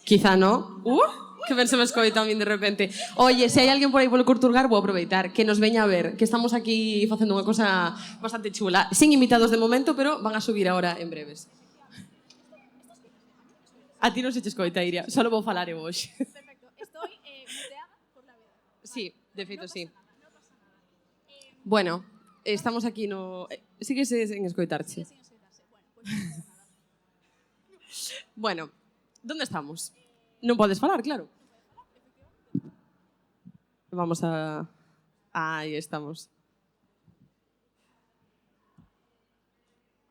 Quizá no. Que ben se me escoita a min de repente. Oye, se hai alguén por aí polo Culturgal, vou aproveitar que nos veña a ver, que estamos aquí facendo unha cosa bastante chula. Sin invitados de momento, pero van a subir agora en breves. A ti non se te escoita, Iria. Solo vou falar eu hoxe. Perfecto. Estoy muteada por la vida. Sí, de feito, sí. Bueno, estamos aquí no... Síguese en escoitarche. Bueno, ¿dónde estamos? Non podes falar, claro. Vamos a... Ahí estamos.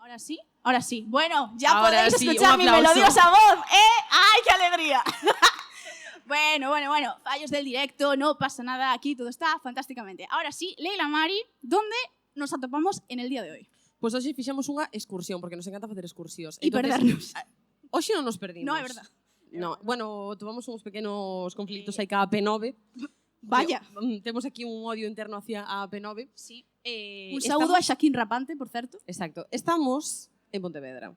Ahora sí, ahora sí. Bueno, ya Ahora podéis sí, escuchar un mi aplauso. melodiosa voz, ¿eh? ¡Ay, qué alegría! Bueno, fallos del directo, no pasa nada, aquí todo está fantásticamente. Ahora sí, Leila Mari, ¿dónde nos atopamos en el día de hoy? Pois hoxe fixemos unha excursión, porque nos encanta facer excursións. E perdernos. Hoxe non nos perdimos. No, é verdad. No, bueno, tuvamos uns pequenos conflictos aí ca AP9. Vaya. Temos aquí un odio interno hacia a AP9. Sí. Un saúdo a estamos... Shaquín Rapante, por certo. Exacto. Estamos en Pontevedra.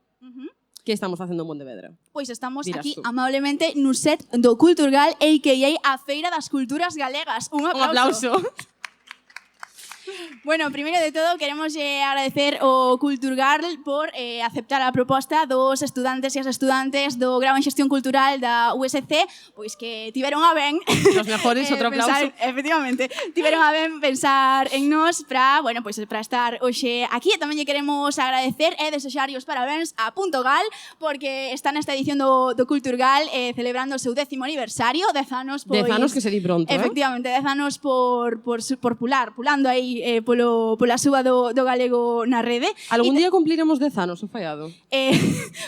Que estamos facendo en Pontevedra? Pois estamos Dirás aquí tú. amablemente no set do Culturgal, a.k.a. a Feira das Culturas Galegas. Un aplauso. Un aplauso. Bueno, primeiro de todo, queremos agradecer ao Culturgal por aceptar a proposta dos estudantes e as estudantes do grau en Xestión Cultural da USC, pois que tiveron a ben Los mejores, outro aplauso. Efectivamente, tiveron a ben pensar en nós para, bueno, pois para estar hoxe aquí. E tamén lle queremos agradecer e desexar os parabéns a Punto Gal, porque está nesta edición do Culturgal celebrando o seu 10º aniversario, 10 anos, pois... 10 anos que se di pronto, Efectivamente, 10 anos por pulando aí pola suba do galego na rede. Algún día cumpliremos 10 anos, o fallado.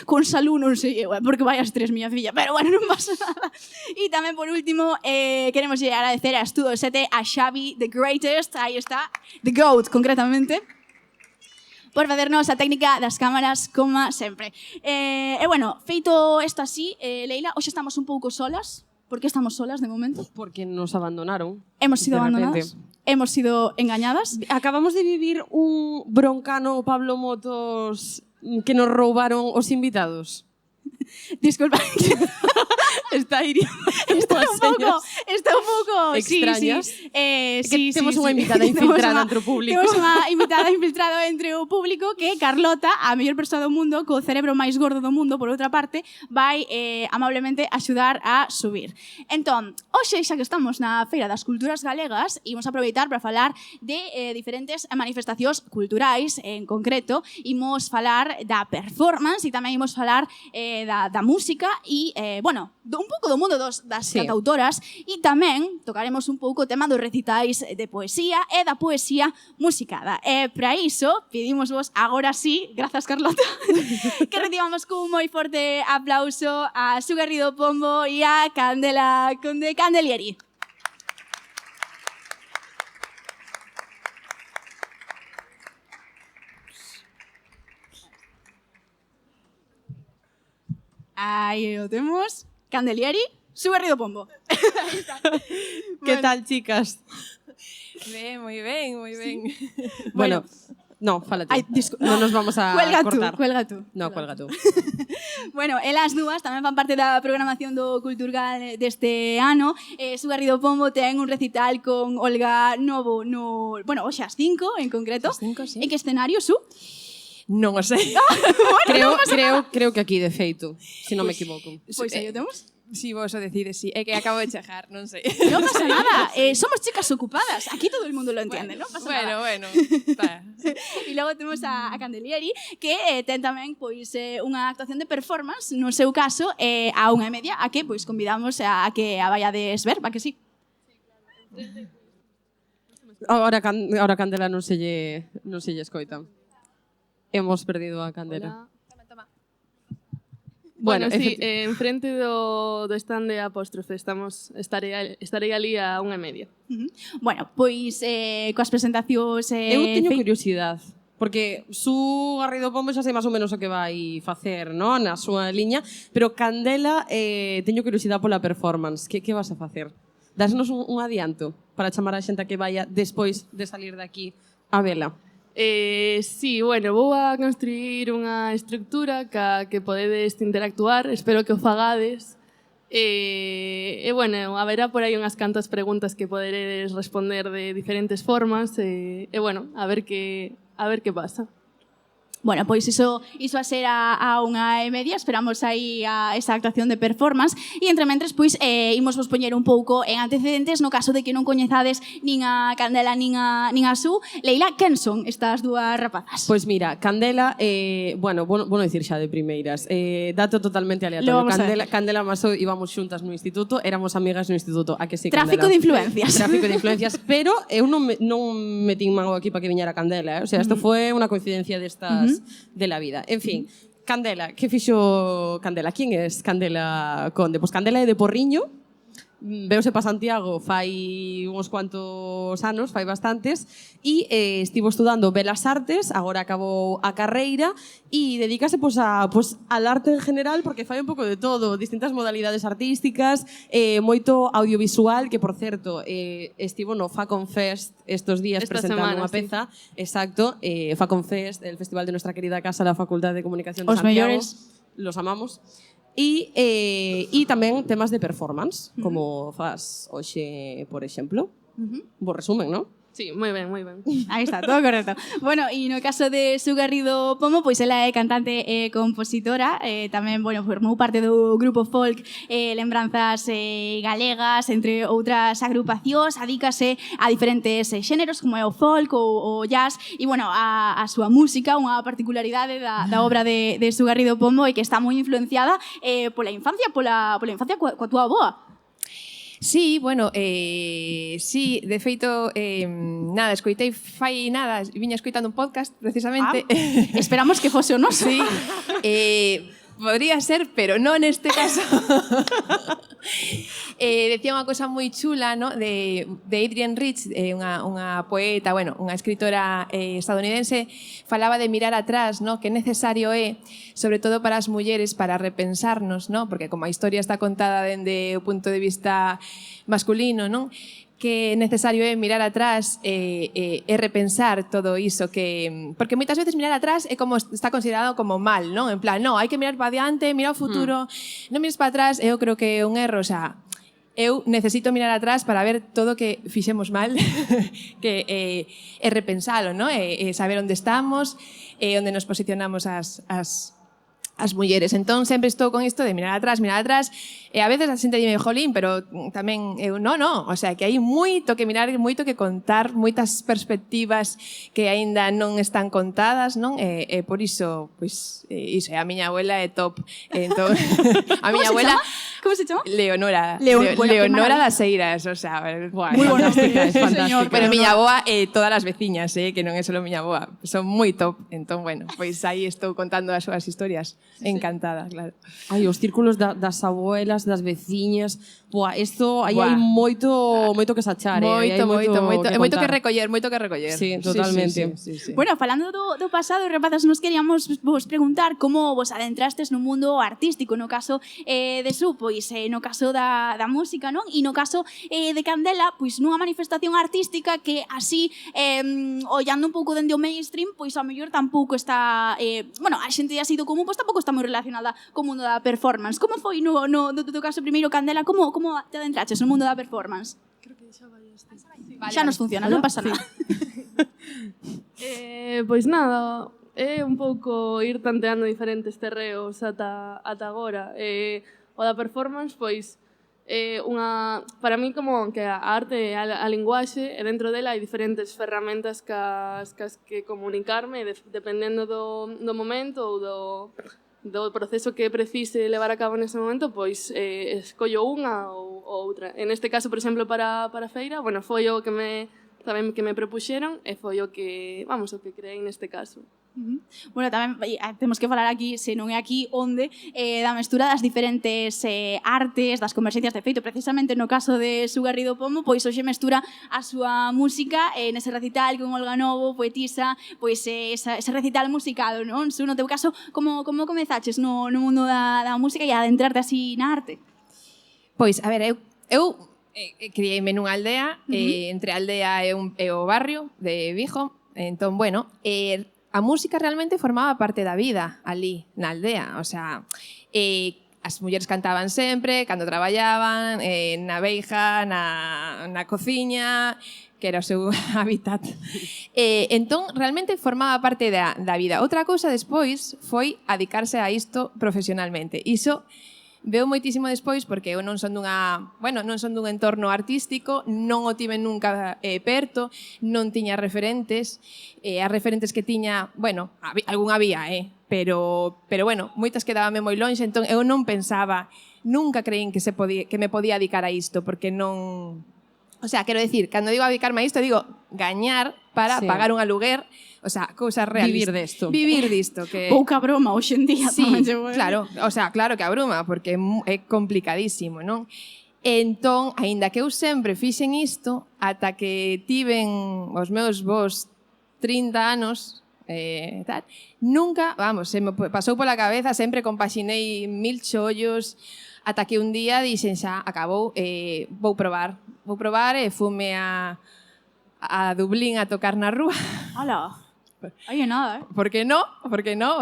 Con salud non sei eu, porque vai as 3 miña filla, pero bueno, non pasa nada. E tamén por último, queremos agradecer a Estudio 7, a Xavi, the greatest, aí está, the GOAT concretamente, por facernos a técnica das cámaras, como sempre. E bueno, feito isto así, Leila, hoxe estamos un pouco solas. Por que estamos solas de momento? Porque nos abandonaron. Hemos sido de abandonadas. repente. Hemos sido engañadas. Acabamos de vivir un broncano Pablo Motos que nos roubaron os invitados. Disculpa. Está Iria. Está un pouco extrañas. Sí, temos unha invitada infiltrada entre o público. Temos unha invitada infiltrada entre o público que Carlota, a mellor persoa do mundo, co cerebro máis gordo do mundo, por outra parte, vai amablemente axudar a subir. Entón, hoxe, xa que estamos na Feira das Culturas Galegas, imos aproveitar para falar de diferentes manifestacións culturais, en concreto, imos falar da performance e tamén imos falar da música e, bueno, un pouco do mundo das cantautoras e tamén tocaremos un pouco o tema dos recitais de poesía e da poesía musicada. E para iso pedimos vos agora sí, grazas Carlota, que recibamos cun moi forte aplauso a Su Garrido Pombo e a Candela Conde Candelieri. Aí o temos. Candelieri, Su Garrido Pombo. Que tal, chicas? Ben, moi ben, moi ben. Bueno, no, fala tú. Ai, non nos vamos a cortar. Cuelga tú. No, cuelga tú. Bueno, elas dúas tamén fan parte da programación do Culturgal deste ano. Su Garrido Pombo ten un recital con Olga Novo no... Bueno, hoxe ás 5 en concreto. Ás 5, sí. En que escenario, Su? Non o sei. Creo que aquí de feito, se non me equivoco. Pois aí o temos. Si vos o decides, si. É que acabo de chegar, non sei. Non pasa nada, somos chicas ocupadas. Aquí todo el mundo lo entiende, non pasa nada. Bueno. Va. E logo temos a Candelieri, que ten tamén pois unha actuación de performance, no seu caso, a 1:30, a que pois convidamos a que a vaiades ver, va que sí. Ahora Candela non se lle escoita. Hemos perdido a Candela. Toma. Bueno, sí, enfrente do stand de Apóstrofe estarei ali a 1:30. Bueno, pois coas presentacións... Eu teño curiosidade, porque Su Garrido Pombo xa sei máis ou menos o que vai facer, non? Na súa liña, pero Candela teño curiosidade pola performance. Que vas a facer? Dásnos un adianto para chamar a xente a que vaya despois de salir de aquí a vela. Sí, bueno, vou a construir unha estructura ca que podedes interactuar, espero que o fagades, Bueno, haberá por aí unhas cantas preguntas que poderedes responder de diferentes formas bueno, a ver que pasa. Bueno, pois iso a ser a unha e media, esperamos aí a esa actuación de performance e entre mentres, pois, imos vos poñer un pouco en antecedentes no caso de que non coñezades nin a Candela nin a Su. Leila, quen son estas dúas rapazas? Pois mira, Candela, bueno, vou dicir xa de primeiras, dato totalmente aleatorio. Candela Maso íbamos xuntas no instituto, éramos amigas no instituto, a que sí, Tráfico Candela? de influencias. Tráfico de influencias, pero eu non metín mago aquí para que viñera Candela, O sea, isto foi unha coincidencia destas de la vida. En fin, Candela, que fixo Candela? Quién es Candela Conde? Pois Candela é de Porriño, veuse pa Santiago fai uns cuantos anos, fai bastantes, e estivo estudando Belas Artes, agora acabou a carreira, e dedícase al arte en general, porque fai un pouco de todo, distintas modalidades artísticas, moito audiovisual, que, por certo, estivo no Facon Fest estos días Esta presentando semana, unha sí. peza, exacto, Facon Fest, el festival de nuestra querida casa, la Facultad de Comunicación de Os Santiago. mellores. Los amamos. E tamén temas de performance, como faz hoxe, por exemplo. Bo resumen, non? Sí, moi ben, moi ben. Aí está, todo correcto. Bueno, e no caso de Su Garrido Pomo, pois ela é cantante e compositora, tamén, bueno, formou parte do grupo folk Lembranzas Galegas, entre outras agrupacións, adícase a diferentes xéneros, como é o folk ou o jazz, e, bueno, a súa música, unha particularidade da obra de Su Garrido Pomo e que está moi influenciada pola infancia coa túa avoa. Sí, bueno, sí, de feito, nada, escoitei fai nada, viña escoitando un podcast, precisamente. Esperamos que fose o noso. Sí, podría ser, pero non neste caso. Decía unha cosa moi chula, ¿no? de Adrienne Rich, unha poeta, bueno, unha escritora estadounidense, falaba de mirar atrás, ¿no? Que necesario é, sobre todo para as mulleres, para repensarnos, ¿no? Porque como a historia está contada dende o punto de vista masculino, ¿no? Que necesario é mirar atrás e repensar todo iso que... Porque moitas veces mirar atrás é como está considerado como mal, non? En plan, non, hai que mirar para diante, mirar ao futuro, non mires para atrás, eu creo que é un erro, o sea, eu necesito mirar atrás para ver todo o que fixemos mal que é repensalo, non? E saber onde estamos e onde nos posicionamos as mulleres. Entón, sempre estou con isto de mirar atrás, e a veces a xente dime, jolín, pero tamén eu, no, o sea, que hai moito que mirar, moito que contar, moitas perspectivas que aínda non están contadas, non? E por iso, pois, iso, a miña abuela é top. Entón, a miña abuela... Como se chama? Leonora. Bueno, Leonora das Eiras, o sea... Moi fantástica, é fantástica. Pero miña aboa e todas as veciñas, que non é só miña aboa, son moi top. Entón, bueno, pois aí estou contando as súas historias. Encantada, claro. Ai, os círculos das abuelas, das veciñas. Buah, isto aí hai Buah. moito que sachar, Moito, moito que contar. recoller. Sí, totalmente. Sí. Bueno, falando do pasado, rapazas, nos queríamos vos preguntar como vos adentrastes no mundo artístico, no caso de Su, pois no caso da música, non? E no caso de Candela, pois nunha manifestación artística que así, ollando un pouco dende o mainstream, pois a mellor tampouco está, bueno, a xente así do común, pois tampouco está moi relacionada co mundo da performance. Como foi no teu caso primeiro, Candela, como te adentraches no mundo da performance? Creo que xa vai este. Xa nos funciona, non pasa nada. Pois nada, é un pouco ir tanteando diferentes terreos ata agora. O da performance, pois, para mí como que a arte, a linguaxe, e dentro dela hai diferentes ferramentas cas que comunicarme, dependendo do momento ou do proceso que precise levar a cabo nese momento, pois escollo unha ou outra. En este caso, por exemplo, para a feira, bueno, foi o que me propuxeron e foi o que creei neste caso. Bueno, tamén temos que falar aquí, se non é aquí, onde da mestura das diferentes artes, das converxencias de feito, precisamente no caso de Su Garrido Pomo, pois hoxe mestura a súa música nese recital con Olga Novo, poetisa, pois ese recital musicado, non? Su, no teu caso, como comezaches no mundo da música e adentrarte así na arte? Pois, a ver, eu criei-me nunha aldea, entre a aldea e o barrio de Vigo, entón, bueno, a música realmente formaba parte da vida ali, na aldea, o sea, as mulleres cantaban sempre, cando traballaban, na beixa, na cociña, que era o seu hábitat. Entón, realmente formaba parte da vida. Outra cousa despois foi adicarse a isto profesionalmente. Iso veo moitísimo despois porque eu non son dun entorno artístico, non o tive nunca perto, non tiña referentes, as referentes que tiña, algún había, pero moitas quedábame moi lonxe, entón eu non pensaba, nunca creín que me podía dedicar a isto, porque non... O sea, quero decir, cando digo dedicarme a isto, digo gañar para pagar un aluguer, o sea, cousas realistas. Vivir disto. Que... Pouca broma hoxe en día. Sí, claro, o sea, claro que a broma, porque é complicadísimo, non? Entón, aínda que eu sempre fixen isto, ata que tiven os meus vos 30 anos, tal, nunca, se me pasou pola cabeza, sempre compaxinei 1000 chollos, ata que un día dixen xa, acabou, vou probar e fume a Dublín a tocar na rúa. Hala, aí é nada, Por que non?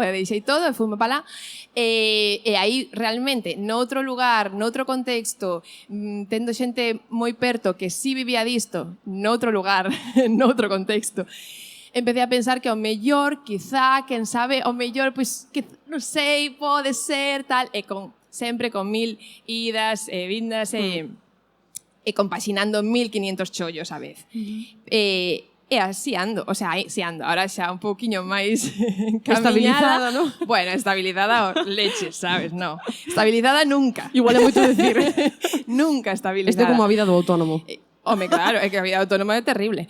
E deixei todo e fume para lá. E aí, realmente, noutro lugar, noutro contexto, tendo xente moi perto que sí vivía disto, noutro lugar, noutro contexto, empecé a pensar que ao mellor, quizá, quen sabe, ao mellor, pois, que non sei, pode ser, tal, sempre con 1000 idas e vindas e compaxinando 1500 chollos a vez. E así ando, o sea, así ando, ahora xa un pouquiño máis estabilizada, ¿no? Bueno, estabilizada leche, sabes, no. Estabilizada nunca. Igual é moito decir. Nunca estabilizada. Este é como a vida do autónomo. Home, claro, é que a vida autónoma é terrible.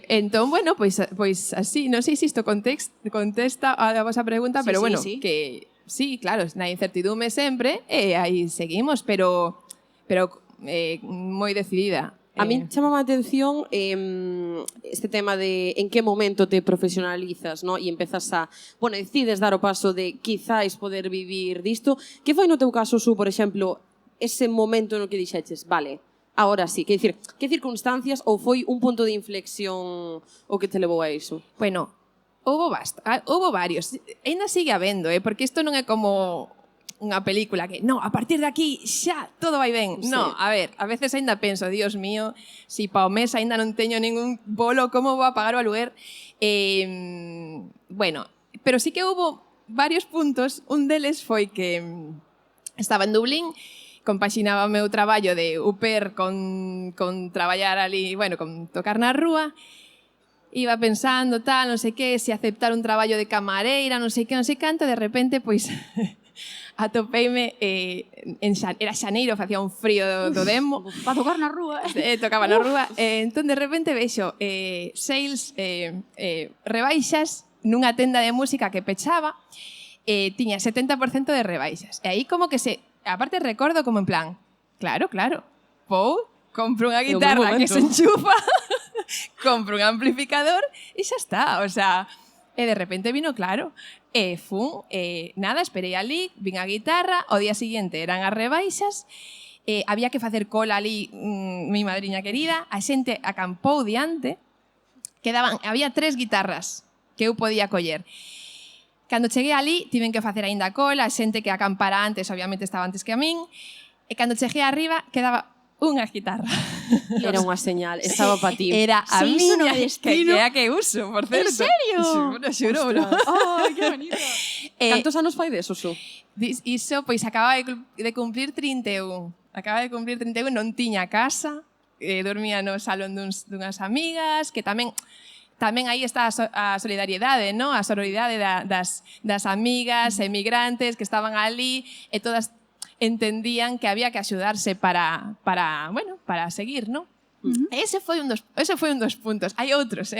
Entón, pois así, non sei se isto contesta a vosa pregunta, pero sí. que sí, claro, na incertidume sempre, e aí seguimos, pero moi decidida. A min chamaba a atención este tema de en que momento te profesionalizas, ¿no? E empezas a, decides dar o paso de quizáis poder vivir disto. Que foi no teu caso, Su, por exemplo, ese momento no que dixeches, vale, ahora sí, que circunstancias ou foi un punto de inflexión o que te levou a iso? Bueno, houbo varios. Ainda sigue habendo, porque isto non é como unha película que, no, a partir de aquí xa todo vai ben. Sí. No, a ver, a veces ainda penso, Dios mío, si pa o mes ainda non teño ningún bolo, como vou a pagar o aluguer? Pero sí que houbo varios puntos. Un deles foi que estaba en Dublín, compaxinaba o meu traballo de UPER con traballar ali, con tocar na rúa. Iba pensando, tal, non sei que, se aceptar un traballo de camareira, non sei que, non sei canto, de repente, pois, atopeime, era xaneiro, facía un frío do demo. Para tocar na rúa. Tocaba na rúa. Entón, de repente, vexo sales, rebaixas, nunha tenda de música que pechaba, tiña 70% de rebaixas. E aí como que aparte recordo como en plan, claro, compro unha guitarra que se enchufa, compro un amplificador e xa está, o sea, e de repente vino claro. Nada, esperei ali, vin a guitarra, o día seguinte eran as rebaixas, había que facer cola ali, mi madriña querida, a xente acampou diante, había 3 guitarras que eu podía coller. Cando cheguei ali, tiven que facer aínda cola, a xente que acampara antes, obviamente estaba antes que a min, e cando cheguei arriba, quedaba unha guitarra. Era unha señal, estaba para ti. Era a miña, destino. que é a que uso, por certo. En serio? Xuro. Ai, que bonito. Cantos anos fai deso, Su? Iso, pois, acababa de cumplir 31. Acababa de cumplir 31, non tiña casa, dormía no salón dunhas amigas, que tamén aí está a solidariedade, ¿no? A sororidade das amigas emigrantes que estaban ali e todas entendían que había que axudarse para seguir, ¿no? Ese foi un dos puntos. Hai outros,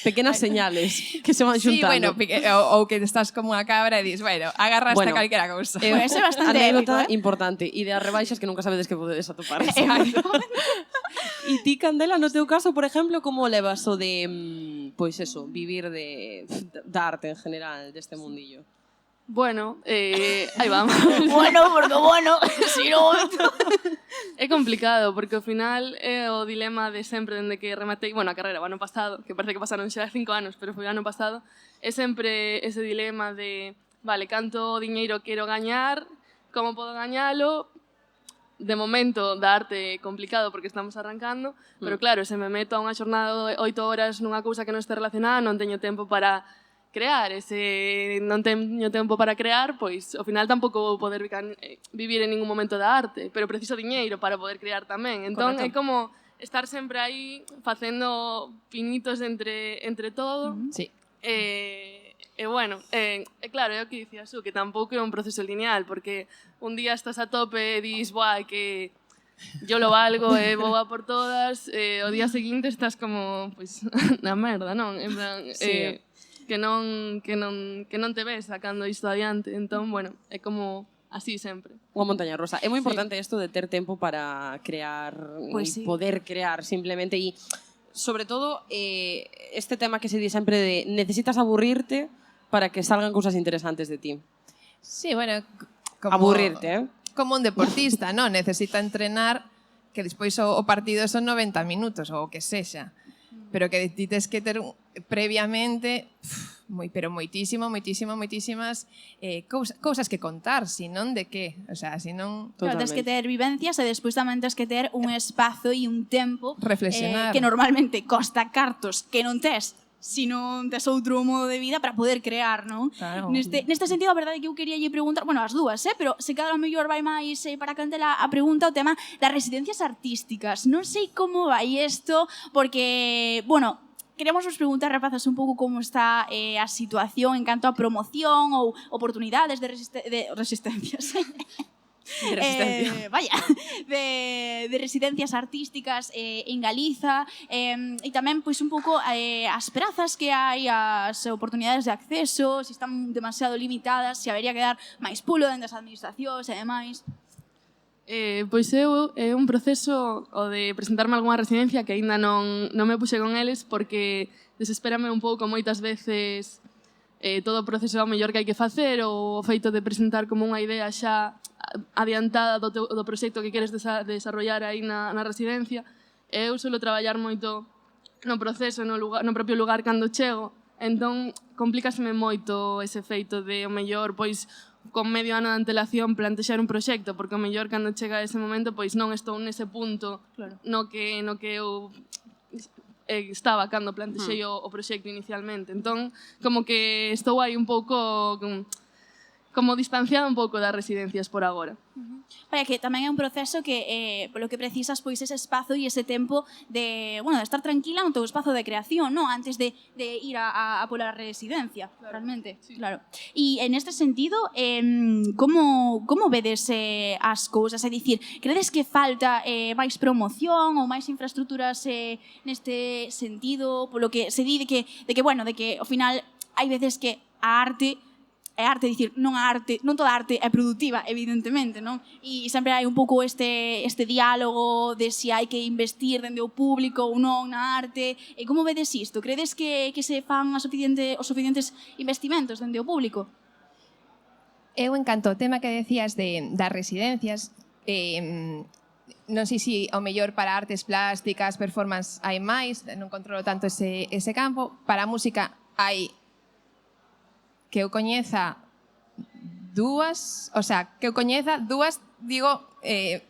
Pequenas señales que se van xuntando. Sí, ou que estás como unha cabra e dis, agarraste a calquera cousa. Ese é bastante anécdota épico, importante. E de as rebaixas que nunca sabedes que podedes atopar. E ti, Candela, no teu caso, por exemplo, como levas o de, vivir da arte en general, deste mundillo? Bueno, aí vamos. Bueno, si non... É complicado, porque ao final é o dilema de sempre dende que rematei, a carreira o ano pasado, que parece que pasaron xa 5 anos, pero foi o ano pasado, é sempre ese dilema de vale, canto diñeiro quero gañar, como podo gañalo. De momento, da arte é complicado porque estamos arrancando, pero claro, se me meto a unha xornada de 8 horas nunha cousa que non este relacionada, non teño tempo para crear. E se non teño tempo para crear, pois ao final tampouco vou poder vivir en ningún momento da arte, pero preciso diñeiro para poder crear tamén. Entón, é como estar sempre aí facendo pinitos entre todo. Sí. E bueno, claro, é o que dicías tú, que tampouco é un proceso lineal, porque un día estás a tope e dis, buah, que yo lo valgo e vou a por todas, o día seguinte estás como, pois, na merda, non? En plan, Sí. que non te ves sacando isto adiante. Entón, bueno, é como así sempre. Unha montaña rusa. É moi importante isto de ter tempo para crear, Pois sí. poder crear simplemente e sobre todo este tema que se di sempre de necesitas aburrirte para que salgan cousas interesantes de ti. Sí, bueno, como... Aburrirte, Como un deportista, non? Necesita entrenar que despois o partido son 90 minutos ou o que sexa. Pero que ti tes que ter previamente pero moitísimas cousas que contar, senón de que, o sea, senón Claro, tens que ter vivencias e despois tamén tens que ter un espazo e un tempo Reflexionar. que normalmente costa cartos que non tes si non tes outro modo de vida para poder crear, non? Claro. Neste sentido, a verdade é que eu quería lle preguntar, bueno, as dúas, pero se cada o mellor vai máis para Candela a pregunta o tema das residencias artísticas. Non sei como vai isto, porque, bueno, queremos vos preguntar, rapazas, un pouco como está a situación en canto a promoción ou oportunidades de resistencias. De resistencia. Vaya, de residencias artísticas en Galiza e tamén pois un pouco as prazas que hai, as oportunidades de acceso, se están demasiado limitadas, se habería que dar máis pulo dentro das administracións e demais. Pois é un proceso o de presentarme a algunha residencia que aínda non me puxe con eles porque desespérame un pouco moitas veces todo o proceso ao mellor que hai que facer ou o feito de presentar como unha idea xa adiantada do proxecto que queres desarrollar aí na residencia. Eu suelo traballar moito no proceso, no propio lugar cando chego, entón complícaseme moito ese feito de o mellor, pois, con medio ano de antelación plantexar un proxecto, porque o mellor cando chega ese momento pois non estou nese punto no que eu estaba cando plantexei o proxecto inicialmente. Entón, como que estou aí un pouco como distanciada un pouco das residencias por agora. Vaya, que tamén é un proceso que polo que precisas pois ese espazo e ese tempo de, bueno, de estar tranquila no teu espazo de creación, no, antes de ir a pola residencia, realmente. Sí. Claro. E en este sentido, como vedes as cousas? É dicir, credes que falta máis promoción ou máis infraestructuras neste sentido, polo que se di de que bueno, de que ao final hai veces que a arte é arte, dicir, non toda arte é productiva, evidentemente, non? E sempre hai un pouco este diálogo de se hai que investir dende o público ou non na arte. E como vedes isto? Credes que se fan os suficientes investimentos dende o público? Eu, en canto ao tema que decías das residencias, non sei se ao mellor para artes plásticas, performance hai máis, non controlo tanto ese campo. Para a música hai que eu coñeza dúas, digo,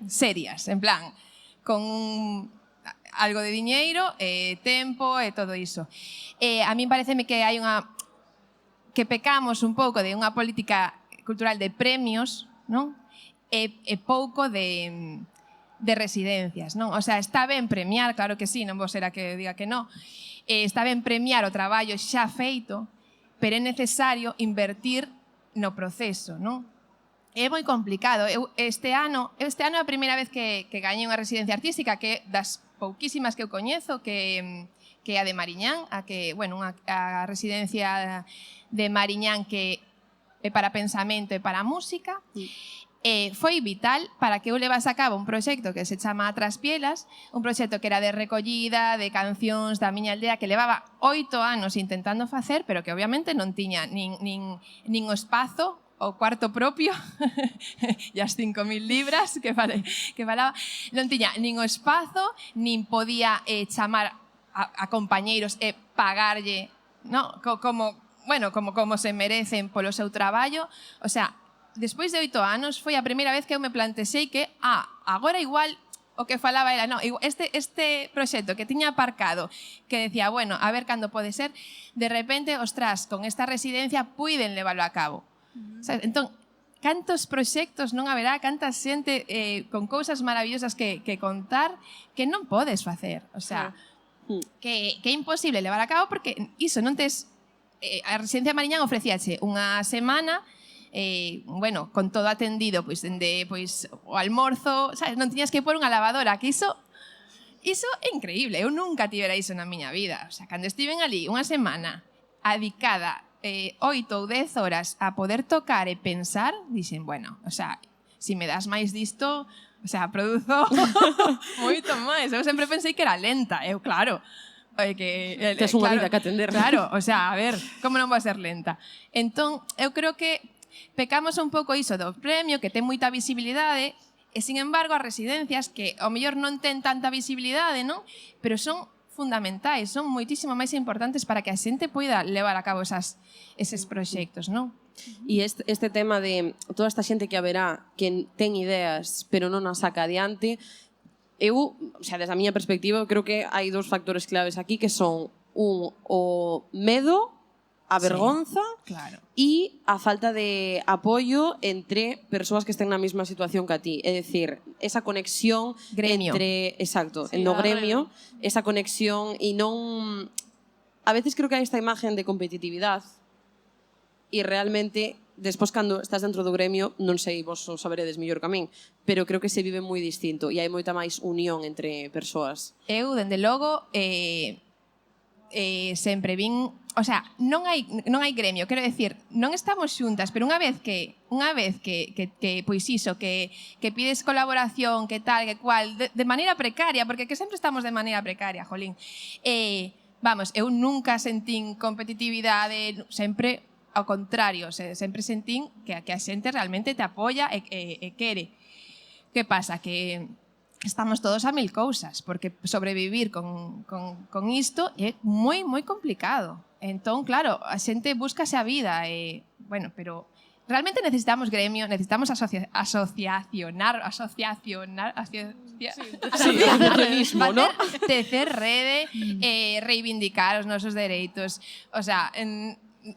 serias, en plan, con algo de diñeiro, tempo e todo iso. A min pareceme que hai que pecamos un pouco de unha política cultural de premios, non? E pouco de residencias, non? O sea, está ben premiar, claro que sí, non vou ser a que diga que non. Está ben premiar o traballo xa feito, pero é necesario invertir no proceso, non? É moi complicado. Este ano é a primeira vez que gañei unha residencia artística, que das pouquísimas que eu coñezo, que é a de Mariñán, a residencia de Mariñán que é para pensamento e para música. Foi vital para que eu levase a cabo un proxecto que se chama Traspielas, un proxecto que era de recollida de cancións da miña aldea que levaba 8 anos intentando facer, pero que obviamente non tiña nin o espazo, o cuarto propio e as 5.000 libras que falaba, non tiña nin o espazo, nin podía chamar a compañeiros e pagarlle, no? Como bueno, como se merecen polo seu traballo. O sea, despois de 8 anos foi a primeira vez que eu me plantexei que, agora igual o que falaba era, no, este proxecto que tiña aparcado, que decía, bueno, a ver cando pode ser, de repente, ostras, con esta residencia puiden leválo a cabo. Sabes? Entón, cantos proxectos non haberá, canta xente con cousas maravillosas que contar que non podes facer. O sea, que é imposible levar a cabo porque iso non tes... a Residencia Mariñán ofrecíache unha semana bueno, con todo atendido, pois dende pois o almorzo, sabes, non tiñas que pôr unha lavadora, que iso é increíble, eu nunca tivera iso na miña vida. O sea, cando estiven ali unha semana dedicada 8 ou 10 horas a poder tocar e pensar, dixen, bueno, o sea, si me das máis disto, o sea, produzo moito máis. Eu sempre pensei que era lenta, eu claro, que tes unha vida que atender. Claro, o sea, a ver, como non vai ser lenta? Entón, eu creo que pecamos un pouco iso do premio, que ten moita visibilidade, e, sin embargo, as residencias, que ao mellor non ten tanta visibilidade, non? Pero son fundamentais, son moitísimo máis importantes para que a xente poida levar a cabo eses proxectos, non? E este tema de toda esta xente que haberá que ten ideas, pero non as saca adiante, eu, o sea, desde a miña perspectiva, creo que hai dous factores claves aquí que son o medo, a vergonza, claro, e a falta de apoio entre persoas que estén na mesma situación que a ti. É dicir, esa conexión gremio. Entre... Exacto, Sí, no gremio, esa conexión e non... A veces creo que hai esta imagen de competitividade e realmente, despois, cando estás dentro do gremio, non sei, vos o saberedes mellor que a min, pero creo que se vive moi distinto e hai moita máis unión entre persoas. Eu, dende logo, sempre vin, o sea, non hai gremio, quero decir, non estamos xuntas, pero unha vez que pois iso, que pides colaboración, que tal, que cual, de maneira precaria, porque que sempre estamos de maneira precaria, jolín. Vamos, eu nunca sentín competitividade, sempre ao contrario, sempre sentín que a xente realmente te apoia e quere. Que pasa? Que estamos todos a mil cousas, porque sobrevivir con isto é moi, moi complicado. Entón, claro, a xente búscase a vida, bueno, pero realmente necesitamos gremio, necesitamos asociacionar, asociacionismo, ¿no? Tecer rede, reivindicar os nosos dereitos. O sea,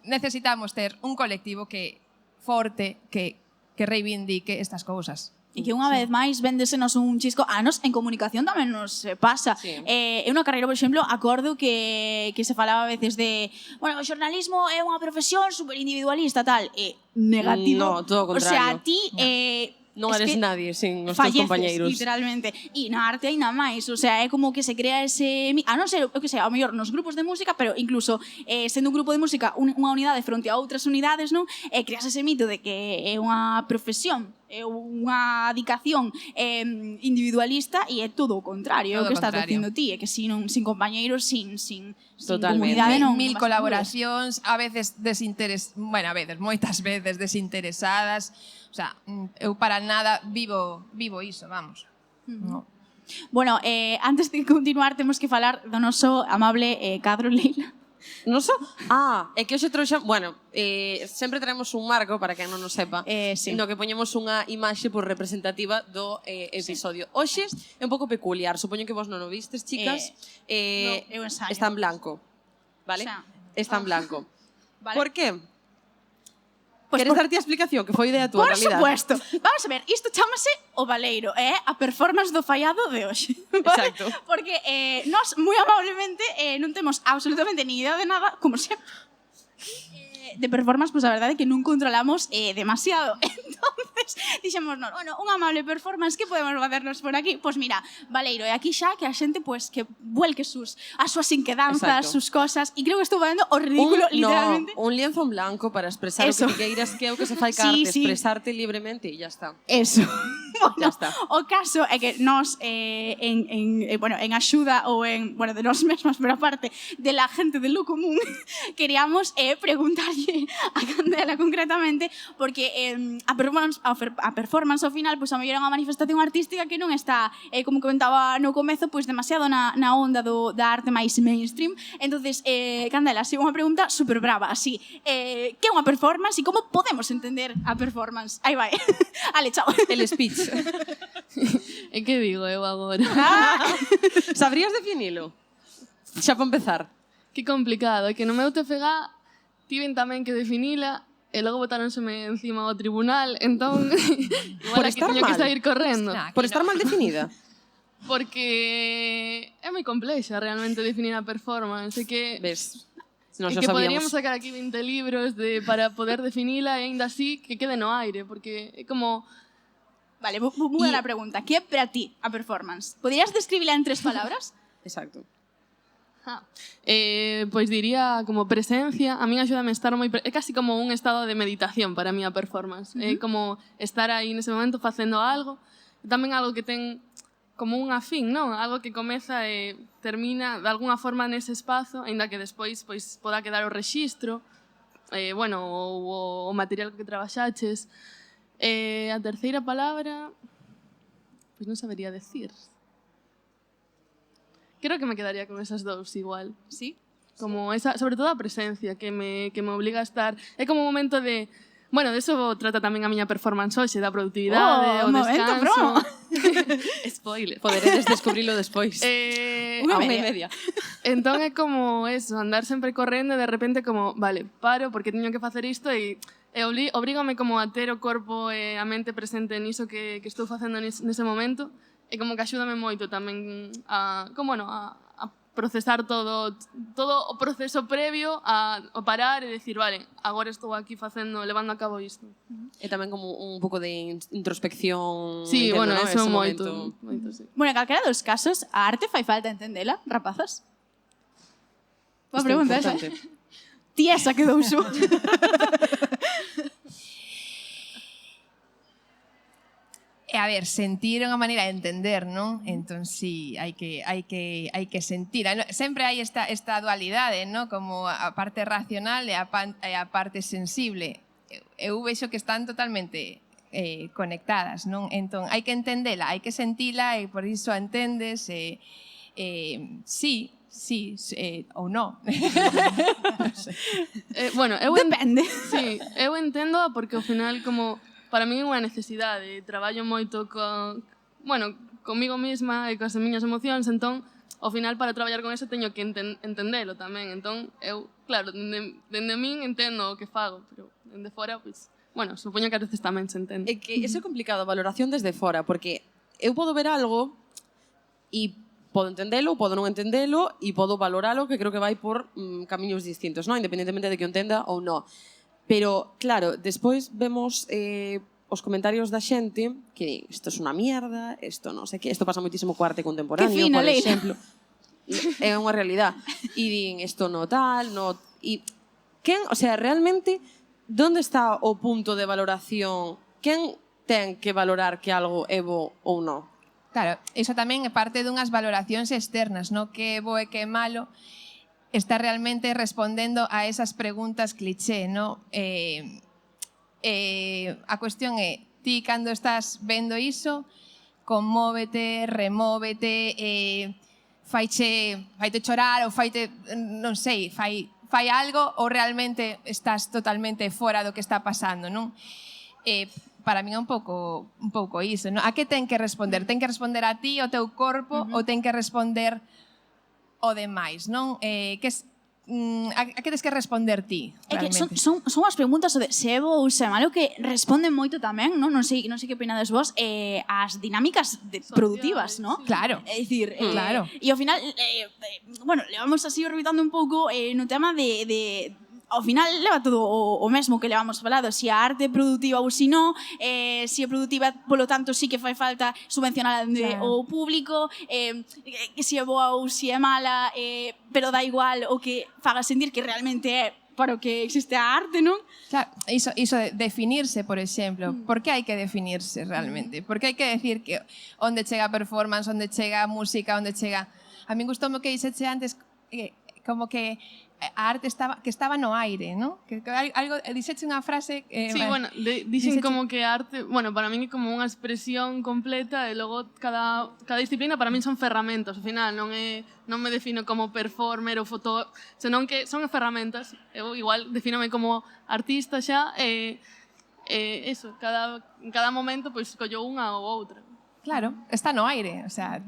necesitamos ter un colectivo que forte, que reivindique estas cousas. E que unha vez máis véndesenos un chisco. A nos en comunicación tamén nos pasa. Sí. Eu na carreira, por exemplo, acordo que se falaba a veces de, bueno, o xornalismo é unha profesión superindividualista, tal. Negativo. No, todo o contrario. O sea, ti... Non eres nadie sin os teus falleces, compañeiros. literalmente. E na arte aínda máis, o sea, é como que se crea ese... A non ser, eu que sei, ao mellor nos grupos de música, pero incluso sendo un grupo de música unha unidade fronte a outras unidades, non? Creas ese mito de que é unha profesión, é unha dedicación individualista e é todo o contrario, é o que estás dicindo ti, é que sin compañeiros, sin comunidade non... Mil colaboracións, a veces bueno, a veces, moitas veces desinteresadas. O sea, eu para nada vivo iso, vamos. No. Bueno, antes de continuar temos que falar do noso amable cadro, Leila. Noso? É que hoxe trouxa... Bueno, sempre traemos un marco, para quen non nos sepa, sí. no que poñemos unha imaxe por representativa do episodio. Hoxe é un pouco peculiar, supoño que vos non o vistes, chicas. No, eu ensaio. Está en blanco, vale? O sea, está en blanco. Vale. Por qué? Pues Queres darte a explicación, que foi idea túa, Por en realidad? supuesto. Vamos a ver, isto chámase o Baleiro, é a performance do fallado de hoxe. Vale? Exacto. Porque nós, moi amablemente, non temos absolutamente ni idea de nada, como sempre. De performance, pois a verdade é que non controlamos demasiado. Entonces, dixemos, no, bueno, unha amable performance, que podemos facernos por aquí? Pois mira, Baleiro, e aquí xa que a xente pues, que vuelque as súas inquedanzas, Exacto. sus cosas, e creo que estou facendo o ridículo, literalmente. No, un lienzo en blanco para expresar Eso. o que queiras, que é o que se fai ca Sí, arte, sí. expresarte libremente e ya está. Eso. Bueno, Ya está. o caso é que nós en axuda ou de nós mesmas, pero aparte de la gente de lo común, queríamos preguntarlle a Candela concretamente, porque a performance ao final, pois a mellor é unha manifestación artística que non está, como comentaba no comezo, pois demasiado na onda da arte máis mainstream. Entonces, Candela, así unha pregunta super brava, así, que é unha performance e como podemos entender a performance? Aí vai. Ale, chao. El speech. E que digo eu agora? Sabrías definilo? Xa para empezar. Que complicado, é que no meu TFG tiven tamén que definila e logo botáronseme encima ao tribunal, entón igual Por aquí estar tiño mal. que sair correndo. Nah, Por estar mal definida. Porque é moi complexa realmente definir a performance, e que Ves? Nos e xa que poderíamos sabíamos. sacar aquí 20 libros para poder definila e aínda así que quede no aire, porque é como Vale, vou mudar a pregunta. Que é para ti a performance? Poderías describila en 3 palabras? Exacto. pois diría como presencia, a min axúdame a estar moi... É casi como un estado de meditación para mí a performance. É como estar aí nese momento facendo algo, tamén algo que ten como unha fin, non? Algo que comeza e termina de alguna forma nese espazo, aínda que despois pois poda quedar o rexistro, bueno, o material que trabaxaches. A terceira palabra, pois non sabería decir. Creo que me quedaría con esas dous igual. Sí. Como esa, sobre todo a presencia que me obliga a estar. É como un momento de... Bueno, de eso trata tamén a miña performance hoxe, da productividade, o momento descanso. promo. Spoiler. Poderedes descubrilo despois. Unha A unha media. e media. Entón é como eso, andar sempre correndo e de repente como, vale, paro porque teño que facer isto e obrígame como a ter o corpo e a mente presente niso que estou facendo nese momento. E como que axúdame moito tamén a procesar todo o proceso previo a parar e decir, vale, agora estou aquí levando a cabo isto. E tamén como un pouco de introspección. Sí, entendo, bueno, ¿no? eso Ese moito, momento. moito, sí. Bueno, en calquera dos casos, a arte fai falta entendela, rapazas? Boa Isto é pregunta esa. importante. Ti esa quedou xo. E a ver, sentir é unha maneira de entender, non? Entón, sí, hai que sentir. Sempre hai esta dualidade, non? Como a parte racional e a parte sensible. Eu vexo que están totalmente conectadas, non? Entón, hai que entendela, hai que sentila e por iso a entendes sí, ou non. Bueno, Depende. Sí, eu entendo porque ao final como para mí é unha necesidade, traballo moito comigo mesma e coas miñas emocións, entón ao final para traballar con eso teño que entendelo tamén. Entón eu, claro, dende min entendo o que fago, pero dende fora, pois, bueno, supoño que a veces tamén se entende. É que iso é complicado, a valoración desde fora, porque eu podo ver algo e podo entendelo, podo non entendelo e podo valoralo, que creo que vai por camiños distintos, non? Independentemente de que o entenda ou non. Pero, claro, despois vemos os comentarios da xente que din, isto é unha mierda, isto non sei que, isto pasa moitísimo co arte contemporáneo, Que fina, por Leila. exemplo. É unha realidade. E din, isto no tal, no... E quen, o sea, realmente, onde está o punto de valoración? Quen ten que valorar que algo é bo ou non? Claro, iso tamén é parte dunhas valoracións externas, non? Que é bo e que é malo, está realmente respondendo a esas preguntas cliché, non? A cuestión é, ti cando estás vendo iso, conmóvete, remóvete, faite chorar ou faite, non sei, fai algo ou realmente estás totalmente fora do que está pasando, non? Para min é un pouco iso, non? A que ten que responder? Ten que responder a ti, o teu corpo, ou ten que responder o demais, non? A que tens que responder ti, É que realmente? son as preguntas de se é bo ou se é malo que responden moito tamén, non? Non sei que opinades vos, as dinámicas productivas, non? sí. Claro. É dicir, Claro. E ao final, bueno, levamos así orbitando un pouco no tema de ao final leva todo o mesmo que levamos falado, se a arte é productiva ou se non, se é productiva, polo tanto, sí que fai falta subvencionar Claro. o público, que se é boa ou se é mala, pero dá igual o que faga sentir que realmente é para o que existe a arte, non? Claro, iso de definirse, por exemplo. Por que hai que definirse realmente? Por que hai que decir que onde chega a performance, onde chega a música, onde chega... A min gustoume o que dixeche antes, como que a arte estaba no aire, non? Que algo, dixeche unha frase... Sí, bueno, dicen como que a arte, bueno, para min é como unha expresión completa e logo cada disciplina para min son ferramentas, ao final non me defino como performer ou foto, senón que son ferramentas. Eu igual defínome como artista xa e eso, en cada momento pois collo unha ou outra. Claro, está no aire, o sea,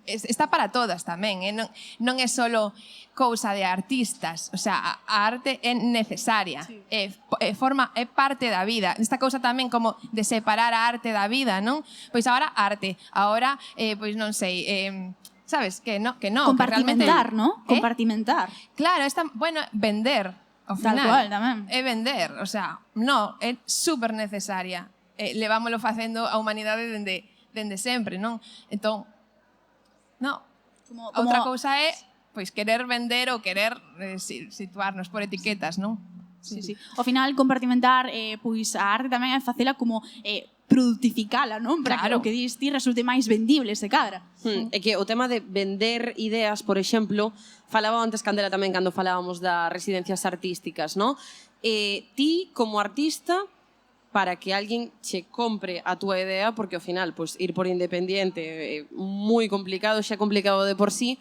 está para todas tamén, non é solo cousa de artistas, o sea, a arte é necesaria, Sí. é parte da vida. Esta cousa tamén como de separar a arte da vida, non? Pois agora arte, agora, pois non sei, sabes, que no, Compartimentar, que realmente, ¿no? Compartimentar. Claro, bueno, vender, ao Tal final. cual, tamén. É vender, o sea, no, é super necesaria. Levámolo facendo a humanidade dende sempre, non? Entón, no. Outra cousa é pois querer vender ou querer situarnos por etiquetas, non? Sí, sí. Ao final, compartimentar pois a arte tamén é facela como productificala, non? Para Claro. que o que dis ti resulte máis vendible, se cadra. É que o tema de vender ideas, por exemplo, falaba antes Candela tamén cando falábamos das residencias artísticas, ¿no? Ti, como artista, para que alguén che compre a túa idea, porque ao final, pues, ir por independiente é moi complicado, xa complicado de por sí,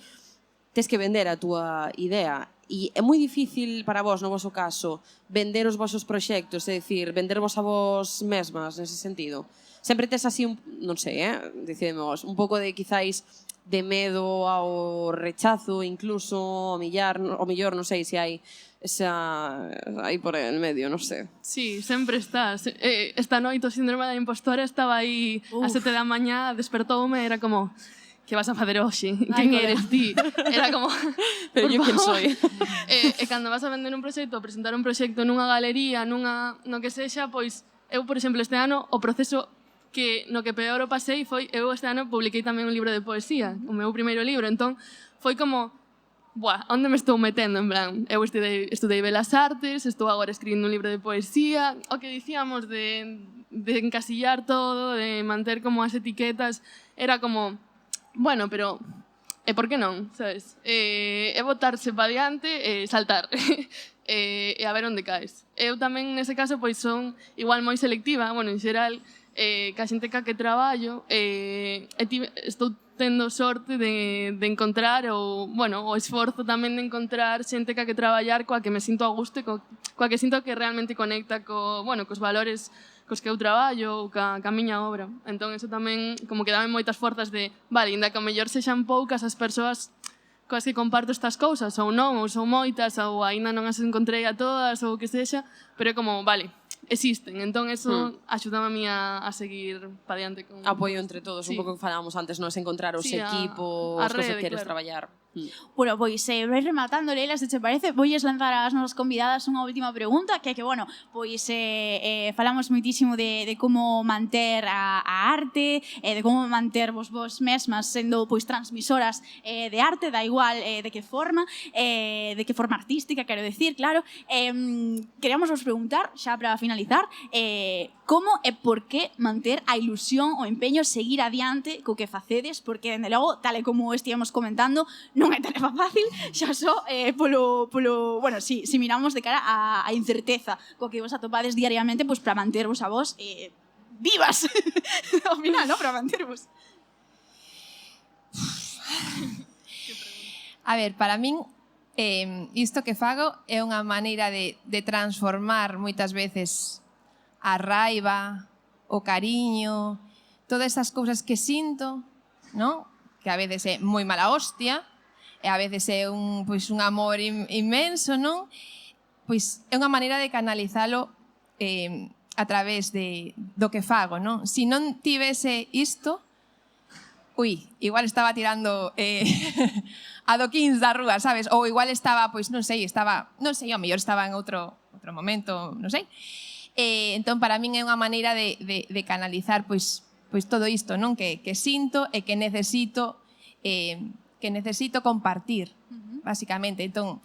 tes que vender a túa idea. E é moi difícil para vos, no voso caso, vender os vosos proxectos, é dicir, vendervos a vos mesmas, nese sentido. Sempre tes así, non sei, dicimos, un pouco de, quizáis, de medo ao rechazo, incluso, o millor, non sei se hai esa aí por en medio, non sei. Sí, sempre está. Esta noite o síndrome da impostora estaba aí a 7 da mañá, despertoume, era como... Que vas a facer hoxe? Quen eres ti? Era como... Pero yo quen soy? E cando vas a vender un proxecto, a presentar un proxecto nunha galería, no que sexa, pois, eu, por exemplo, este ano, o proceso no que peor o pasei foi, eu este ano publiquei tamén un libro de poesía, o meu primeiro libro, entón, foi como... Buah, onde me estou metendo, en plan, eu estudei Belas Artes, estou agora escribindo un libro de poesía, o que dicíamos de encasillar todo, de manter como as etiquetas, era como... Bueno, pero por que non, sabes? É botarse pa diante e saltar e a ver onde caes. Eu tamén, nese caso, pois son igual moi selectiva, bueno, en xeral, ca xente ca que traballo, estou tendo sorte de encontrar o esforzo tamén de encontrar xente ca que traballar coa que me sinto a gusto e coa que sinto que realmente conecta cos valores cos que eu traballo ou ca miña obra. Entón, eso tamén como que dame moitas forzas de, vale, inda que ao mellor sexan poucas as persoas coas que comparto estas cousas, ou non, ou son moitas, ou aínda non as encontrei a todas, ou o que sexa, pero é como, vale, existen. Entón, eso axudame a mí a seguir pa diante. Apoio entre todos, un Sí. pouco que falábamos antes, non? Encontrar os Sí, equipos, a cos que rede, queres claro. traballar. Bueno, pois vai rematando, Leila, se che parece, voulles lanzar ás nosas convidadas unha última pregunta, que é que, bueno, pois falamos moitísimo de como manter a arte, de como manter vos mesmas sendo pois transmisoras de arte, da igual de que forma artística, quero decir, claro. Queríamos vos preguntar, xa para finalizar, como e por que manter a ilusión, o empeño, seguir adiante co que facedes, porque, dende logo, tal e como estíamos comentando, non é tarefa fácil, xa só bueno, si miramos de cara á incerteza co que vos atopades diariamente, pois para mantervos a vos vivas, ao final, non? Para mantervos. A ver, para min, isto que fago é unha maneira de transformar moitas veces a raiva, o cariño, todas esas cousas que sinto, non? Que a veces é moi mala hostia, e a veces é un amor inmenso, non? Pois é unha maneira de canalizalo a través do que fago, non? Se non tivese isto, igual estaba tirando adoquíns da rúa, sabes? Ou igual estaba, pois non sei, ao mellor estaba en outro momento, non sei. Entón, para min é unha maneira de canalizar pois todo isto, non? Que sinto e que necesito compartir, basicamente. Entón,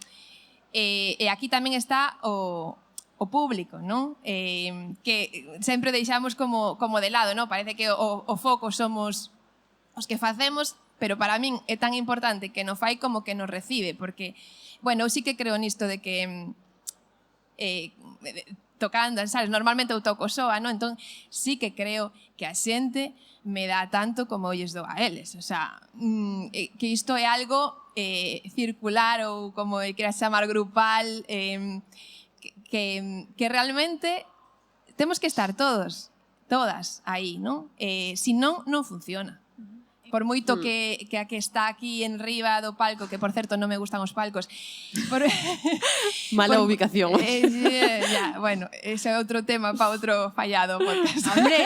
e aquí tamén está o público, non? Que sempre deixamos como de lado, non? Parece que o foco somos os que facemos, pero para min é tan importante que no fai como que no recibe, porque, bueno, eu sí que creo nisto de que tocando, sabes, normalmente eu toco soa, non? Entón, sí que creo que a xente me dá tanto como lles dou a eles. O sea, que isto é algo circular ou como queras chamar grupal, que realmente temos que estar todas aí, non? Si non, non funciona. Por moito que a que está aquí en riba do palco, que por certo non me gustan os palcos. Mala ubicación. Bueno, ese é outro tema para outro fallado podcast. Hombre,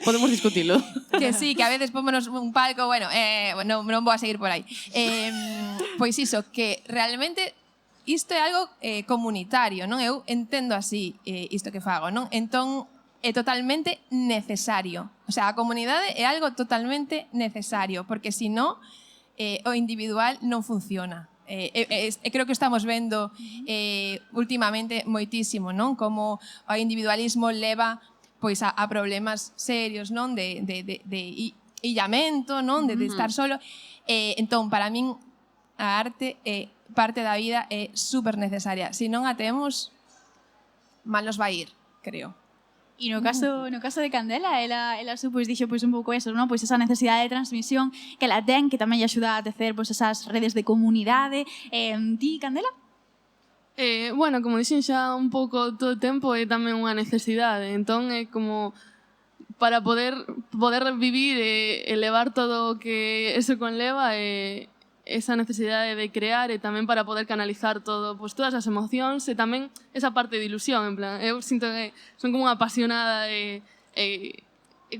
podemos discutilo. Que sí, que a veces pómonos un palco, bueno, non vou a seguir por aí. Pois iso, que realmente isto é algo comunitario, non? Eu entendo así isto que fago, non? Entón, é totalmente necesario. O sea, a comunidade é algo totalmente necesario, porque se non, o individual non funciona. Creo que estamos vendo últimamente moitísimo, non? Como o individualismo leva pois a problemas serios, non? De illamento, non? De estar solo. Entón, para min, a arte é parte da vida, é super necesaria. Se non a temos, mal nos vai ir, creo. E no caso de Candela, ela pois dixo pois un pouco eso, non? Pois esa necesidade de transmisión que ela ten, que tamén lle axuda a tecer pois esas redes de comunidade. Ti, Candela? Bueno, como dixen xa un pouco todo o tempo, é tamén unha necesidade. Entón, é como para poder vivir e levar todo o que eso conleva, esa necesidade de crear e tamén para poder canalizar todo, pues, todas as emocións e tamén esa parte de ilusión, en plan, eu sinto que son como unha apasionada e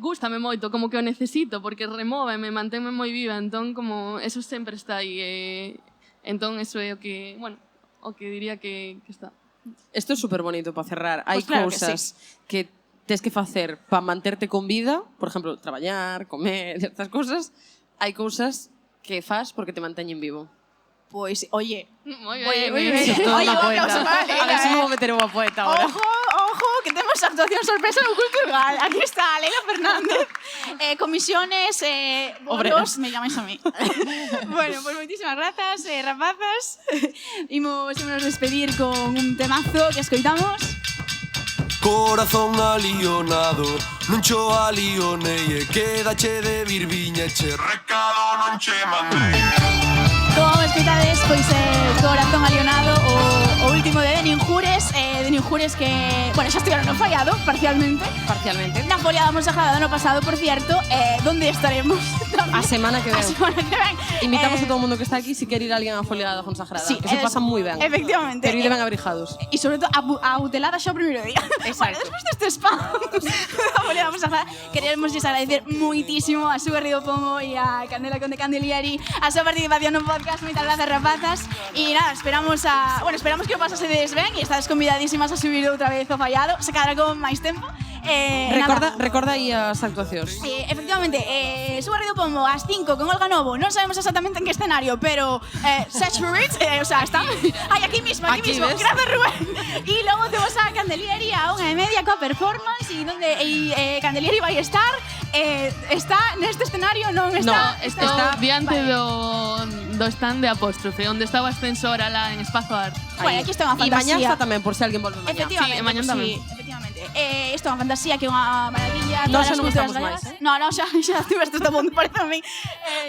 gústame moito, como que o necesito porque remóveme, manténme moi viva, entón como eso sempre está aí, entón eso é o que, bueno, o que diría que está. Isto é super bonito para cerrar. Hai Pues claro cousas que tes que facer para manterte con vida, por exemplo, traballar, comer, estas cousas. Hai cousas que fas porque te manteñen vivo. Pois, oye, Moi Oye, ben. Toda oye, unha un poeta. aplauso para Leila, A ver se me vou meter unha poeta agora. ojo, que temos actuación sorpresa no Culturgal. Aquí está Leila Fernández. Comisiones, Obreras. bolos, me llamáis a mí. Bueno, pues moitísimas grazas, rapazas. Imos despedir con un temazo que escoitamos. Corazón alionado, non cho alionei e quedache de virviña e che recado non che mandei. Como escoitades, pois Corazón alionado, o último de Denin Jures que, bueno, xa estiveron no Fallado, parcialmente. Na foliada Monsagrada do ano pasado, por cierto, donde estaremos? A semana que ven. A semana que ven. Invitamos a todo o mundo que está aquí si quer ir a alguén a foliada da Fonsagrada, Sí, que se pasan moi ben. Efectivamente. Pero ide ben abrigados. E sobre todo a utelada xa o primeiro día. Bueno, despois deste spam da foliada Monsagrada, queremos agradecer moitísimo a Su Garrido Pomo e a Candela Conde Candelieri a súa participación no podcast. Moitas grazas, rapazas. E nada, esperamos que o pasasedes ben e estades convidadísimas a subir outra vez ao Fallado, se cadra con máis tempo. Recorda aí as actuacións. Efectivamente, Su Garrido Pomo ás 5 con Olga Novo. Non sabemos exactamente en que escenario, pero search for it, o sea, están aquí mismo. Aquí ves. Gracias, Rubén. E logo temos a Candelieri a 1:30 coa performance e Candelieri vai estar está neste escenario, non está. No, Está diante do stand de Apóstrofe, onde está o ascensor alá en Espazo Art. Bueno, aquí está unha E mañá fantasía. está tamén, por si alguén volve mañá. Efectivamente, Sí, e mañá tamén. efectivamente. Isto é unha fantasía que é unha maravilla. Non, todas xa as non culturas estamos galegas. máis, No, xa estiveste todo mundo, parece a mí.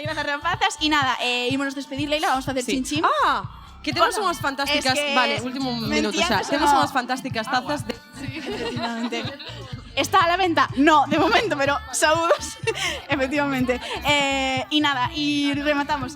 Grazas, rapazas. E nada, ímonos despedir, Leila, vamos facer chinchín. Que temos Bueno, unhas fantásticas, es que vale, último me minuto xa. entiendes o Temos no? unhas fantásticas tazas de Efectivamente. Está a la venta? No, de momento, pero saúdos. Efectivamente. Y nada, y rematamos.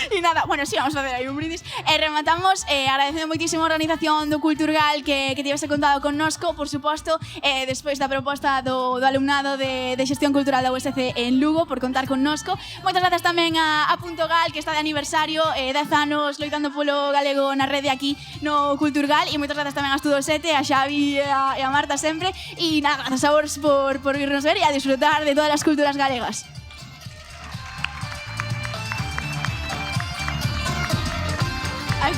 Y nada, bueno, sí, vamos a hacer aí un brindis. Rematamos agradecendo moitísimo a organización do Culturgal que tivese contado connosco, por suposto, despois da proposta do alumnado de Xestión Cultural da USC en Lugo, por contar connosco. Moitas grazas tamén a Punto Gal, que está de aniversario, 10 anos loitando polo galego na rede aquí no Culturgal, e moitas grazas tamén a Estudo 7, a Xavi e a Marta sempre. Y nada, gracias a vos por irnos ver y a disfrutar de todas las culturas galegas. Ay,